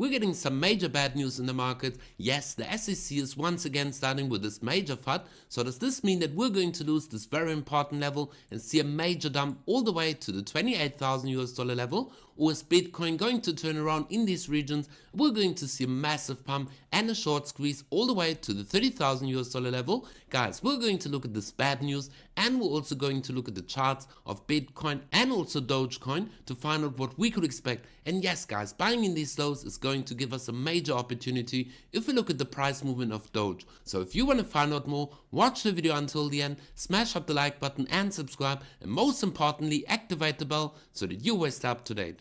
we're getting some major bad news in the market. Yes, the SEC is once again starting with this major FUD. So does this mean that we're going to lose this very important level and see a major dump all the way to the 28,000 US dollar level? Or is Bitcoin going to turn around in these regions? We're going to see a massive pump and a short squeeze all the way to the 30,000 US dollar level. Guys, we're going to look at this bad news, and we're also going to look at the charts of Bitcoin and also Dogecoin to find out what we could expect. And yes guys, buying in these lows is going to give us a major opportunity if we look at the price movement of Doge. So if you want to find out more, watch the video until the end, smash up the like button and subscribe, and most importantly activate the bell so that you always stay up to date.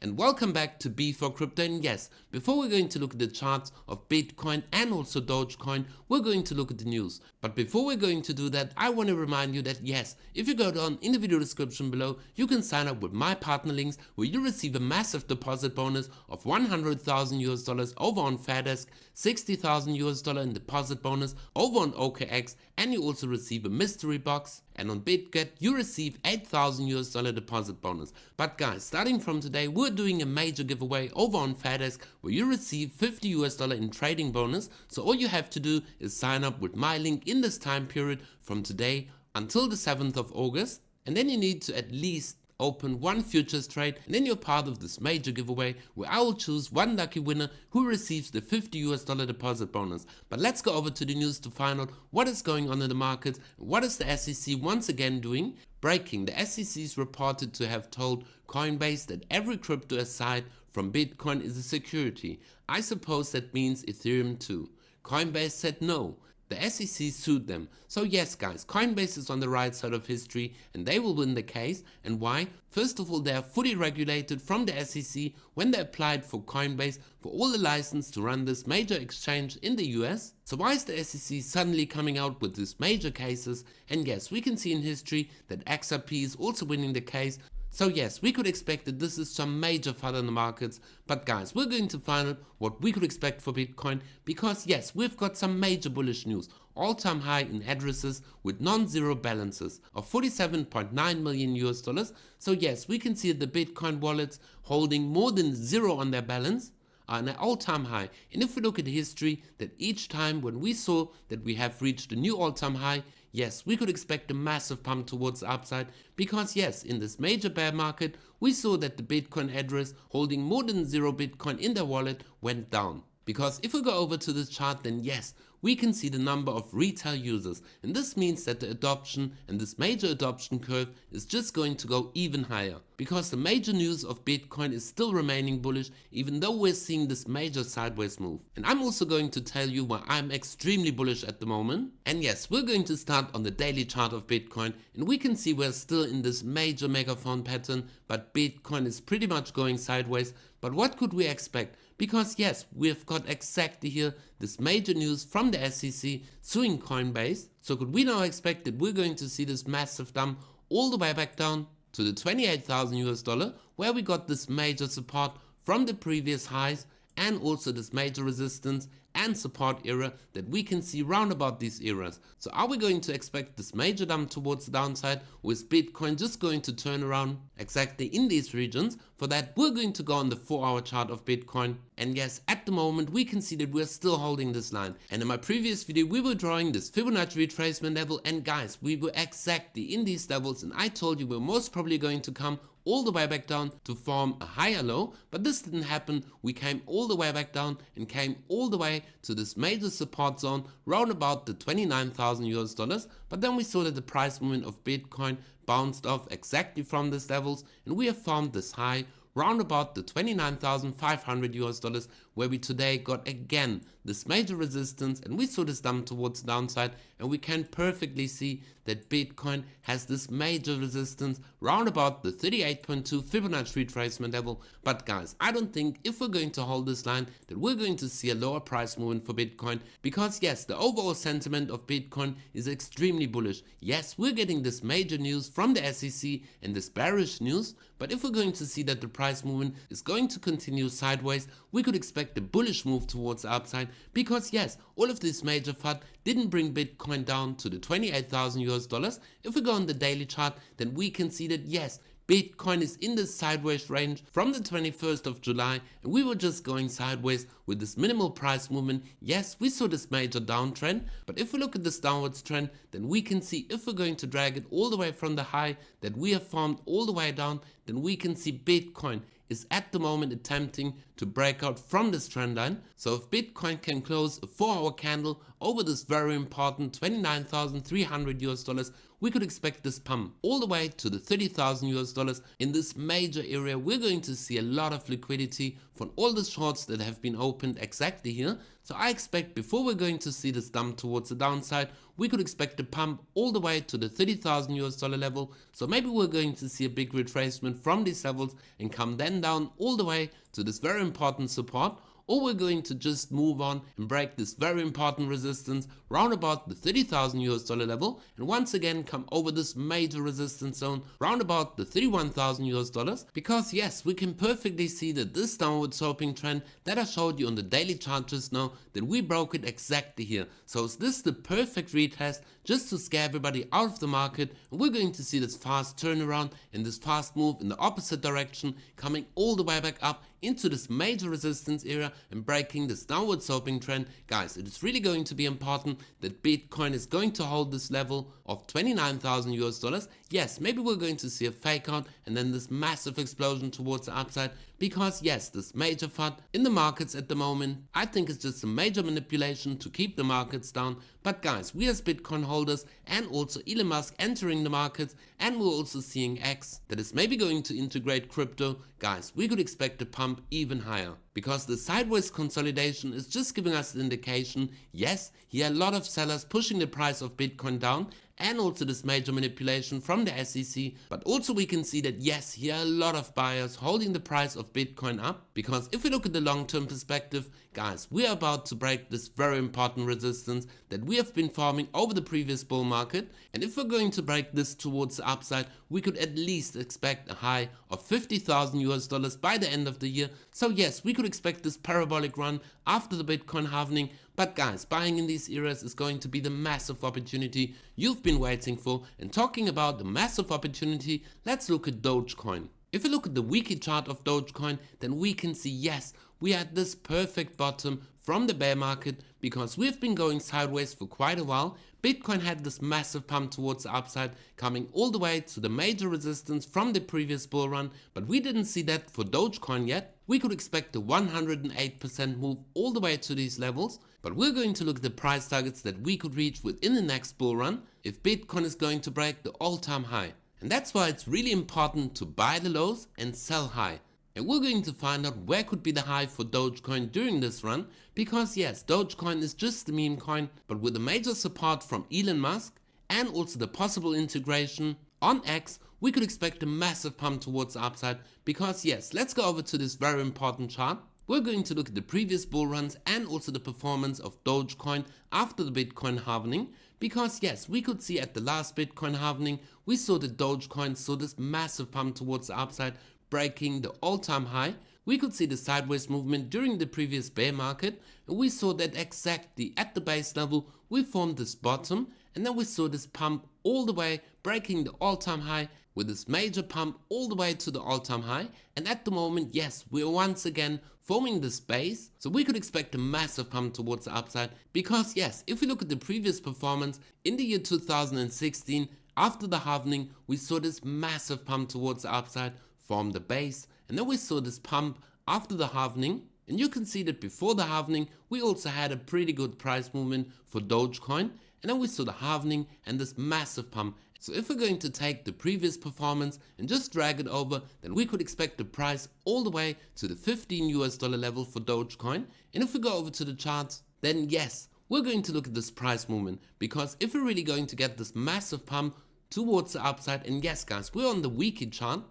And welcome back to B4Crypto. And yes, before we're going to look at the charts of Bitcoin and also Dogecoin, we're going to look at the news. But before we're going to do that, I want to remind you that yes, if you go down in the video description below, you can sign up with my partner links where you receive a massive deposit bonus of 100,000 US dollars over on Fairdesk, 60,000 US dollar in deposit bonus over on OKX, and you also receive a mystery box. And on BitGet, you receive 8,000 US dollar deposit bonus. But guys, starting from today, we're doing a major giveaway over on Fairdesk where you receive 50 US dollar in trading bonus. So all you have to do is sign up with my link in this time period from today until the 7th of August. And then you need to at least open one futures trade, and then you're part of this major giveaway where I will choose one lucky winner who receives the 50 US dollar deposit bonus. But let's go over to the news to find out what is going on in the market. What is the SEC once again doing? Breaking, the SEC is reported to have told Coinbase that every crypto aside from Bitcoin is a security. I suppose that means Ethereum too. Coinbase said no. The SEC sued them. So yes guys, Coinbase is on the right side of history and they will win the case. And why? First of all, they are fully regulated from the SEC when they applied for Coinbase for all the license to run this major exchange in the US. So why is the SEC suddenly coming out with these major cases? And yes, we can see in history that XRP is also winning the case. So yes, we could expect that this is some major FUD in the markets, but guys, we're going to find out what we could expect for Bitcoin because yes, we've got some major bullish news. All-time high in addresses with non-zero balances of 47.9 million US dollars. So yes, we can see the Bitcoin wallets holding more than zero on their balance are an all-time high. And if we look at history, that each time when we saw that we have reached a new all-time high, yes, we could expect a massive pump towards the upside because yes, in this major bear market, we saw that the Bitcoin address holding more than zero Bitcoin in their wallet went down. Because if we go over to this chart, then yes, we can see the number of retail users, and this means that the adoption and this major adoption curve is just going to go even higher. Because the major news of Bitcoin is still remaining bullish even though we're seeing this major sideways move. And I'm also going to tell you why I'm extremely bullish at the moment. And yes, we're going to start on the daily chart of Bitcoin, and we can see we're still in this major megaphone pattern, but Bitcoin is pretty much going sideways. But what could we expect? Because yes, we've got exactly here this major news from the SEC suing Coinbase. So could we now expect that we're going to see this massive dump all the way back down to the 28,000 US dollar where we got this major support from the previous highs and also this major resistance and support era that we can see round about these eras. So are we going to expect this major dump towards the downside, or is Bitcoin just going to turn around exactly in these regions? For that, we're going to go on the 4-hour chart of Bitcoin. And yes, at the moment we can see that we're still holding this line. And in my previous video we were drawing this Fibonacci retracement level, and guys, we were exactly in these levels, and I told you we're most probably going to come all the way back down to form a higher low, but this didn't happen. We came all the way back down and came all the way to this major support zone round about the 29,000 US dollars, but then we saw that the price movement of Bitcoin bounced off exactly from these levels, and we have formed this high round about the 29,500 US dollars, where we today got again this major resistance, and we saw this dump towards the downside, and we can perfectly see that Bitcoin has this major resistance round about the 38.2 Fibonacci retracement level. But guys, I don't think if we're going to hold this line that we're going to see a lower price movement for Bitcoin, because yes, the overall sentiment of Bitcoin is extremely bullish. Yes, we're getting this major news from the SEC and this bearish news, but if we're going to see that the price movement is going to continue sideways, we could expect expect a bullish move towards the upside because yes, all of this major FUD didn't bring Bitcoin down to the 28,000 US dollars. If we go on the daily chart, then we can see that yes, Bitcoin is in the sideways range from the 21st of July and we were just going sideways with this minimal price movement. Yes, we saw this major downtrend, but if we look at this downwards trend, then we can see if we're going to drag it all the way from the high that we have formed all the way down, then we can see Bitcoin is at the moment attempting to break out from this trend line. So if Bitcoin can close a 4-hour candle over this very important 29,300 US dollars, we could expect this pump all the way to the 30,000 US dollars. In this major area, we're going to see a lot of liquidity from all the shorts that have been opened exactly here. So I expect before we're going to see this dump towards the downside, we could expect a pump all the way to the 30,000 US dollar level. So maybe we're going to see a big retracement from these levels and come then down all the way to this very important support, or we're going to just move on and break this very important resistance round about the 30,000 US dollar level and once again come over this major resistance zone round about the 31,000 US dollars, because yes, we can perfectly see that this downward sloping trend that I showed you on the daily chart just now, that we broke it exactly here. So is this the perfect retest just to scare everybody out of the market, and we're going to see this fast turnaround and this fast move in the opposite direction, coming all the way back up into this major resistance area and breaking this downward sloping trend. Guys, it is really going to be important that Bitcoin is going to hold this level of 29,000 US dollars. Yes, maybe we're going to see a fake out and then this massive explosion towards the upside, because yes, this major FUD in the markets at the moment, I think it's just a major manipulation to keep the markets down. But guys, we as Bitcoin holders and also Elon Musk entering the markets, and we're also seeing X that is maybe going to integrate crypto, guys, we could expect a pump even higher. Because the sideways consolidation is just giving us an indication, yes, here are a lot of sellers pushing the price of Bitcoin down, and also this major manipulation from the SEC, but also we can see that yes, here are a lot of buyers holding the price of Bitcoin up, because if we look at the long-term perspective, guys, we are about to break this very important resistance that we have been forming over the previous bull market, and if we're going to break this towards the upside, we could at least expect a high of 50,000 US dollars by the end of the year. So yes, we could expect this parabolic run after the Bitcoin halving. But guys, buying in these areas is going to be the massive opportunity you've been waiting for. And talking about the massive opportunity, let's look at Dogecoin. If we look at the weekly chart of Dogecoin, then we can see yes, we had this perfect bottom from the bear market, because we've been going sideways for quite a while. Bitcoin had this massive pump towards the upside, coming all the way to the major resistance from the previous bull run, but we didn't see that for Dogecoin yet. We could expect a 108% move all the way to these levels, but we're going to look at the price targets that we could reach within the next bull run if Bitcoin is going to break the all-time high. And that's why it's really important to buy the lows and sell high. And we're going to find out where could be the high for Dogecoin during this run, because yes, Dogecoin is just a meme coin, but with a major support from Elon Musk and also the possible integration on X, we could expect a massive pump towards the upside, because yes, let's go over to this very important chart. We're going to look at the previous bull runs and also the performance of Dogecoin after the Bitcoin halving, because yes, we could see at the last Bitcoin halving, we saw that Dogecoin saw this massive pump towards the upside, breaking the all-time high. We could see the sideways movement during the previous bear market, and we saw that exactly at the base level we formed this bottom, and then we saw this pump all the way, breaking the all-time high with this major pump all the way to the all-time high. And at the moment, yes, we are once again forming this base, so we could expect a massive pump towards the upside, because yes, if we look at the previous performance in the year 2016, after the halving, we saw this massive pump towards the upside, form the base, and then we saw this pump after the halving. And you can see that before the halving we also had a pretty good price movement for Dogecoin, and then we saw the halving and this massive pump. So if we're going to take the previous performance and just drag it over, then we could expect the price all the way to the 15 US dollar level for Dogecoin. And if we go over to the charts, then yes, we're going to look at this price movement, because if we're really going to get this massive pump towards the upside, and yes guys, we're on the weekly chart,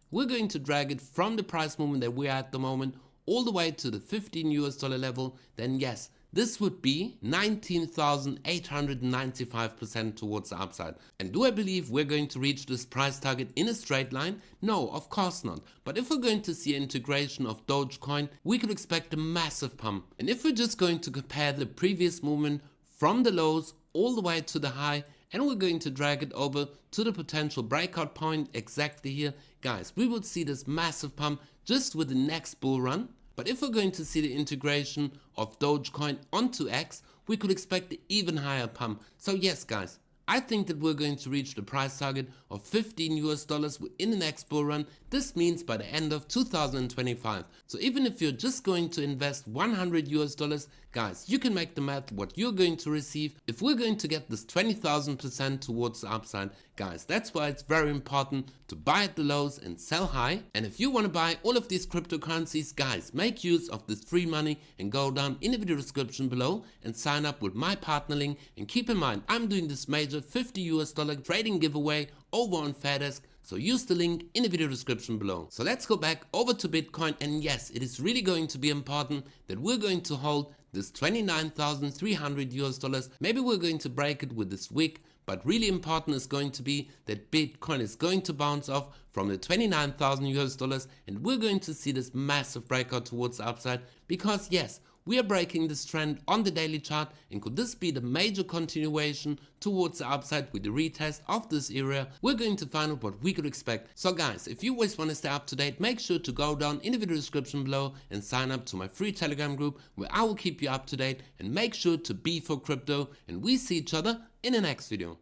we're going to drag it from the price movement that we are at the moment all the way to the 15 US dollar level, then yes, this would be 19,895% towards the upside. And do I believe we're going to reach this price target in a straight line? No, of course not. But if we're going to see an integration of Dogecoin, we could expect a massive pump. And if we're just going to compare the previous movement from the lows all the way to the high, and we're going to drag it over to the potential breakout point exactly here, guys, we would see this massive pump just with the next bull run. But if we're going to see the integration of Dogecoin onto X, we could expect an even higher pump. So yes, guys, I think that we're going to reach the price target of $15 within the next bull run. This means by the end of 2025. So even if you're just going to invest $100, guys, you can make the math what you're going to receive if we're going to get this 20,000% towards the upside. Guys, that's why it's very important to buy at the lows and sell high. And if you want to buy all of these cryptocurrencies, guys, make use of this free money and go down in the video description below and sign up with my partner link. And keep in mind, I'm doing this major $50 trading giveaway over on Fairdesk. So use the link in the video description below. So let's go back over to Bitcoin, and yes, it is really going to be important that we're going to hold this $29,300. Maybe we're going to break it with this wick, but really important is going to be that Bitcoin is going to bounce off from the $29,000 and we're going to see this massive breakout towards the upside, because yes, we are breaking this trend on the daily chart, and could this be the major continuation towards the upside with the retest of this area? We're going to find out what we could expect. So guys, if you always want to stay up to date, make sure to go down in the video description below and sign up to my free Telegram group where I will keep you up to date, and make sure to be for crypto, and we see each other in the next video.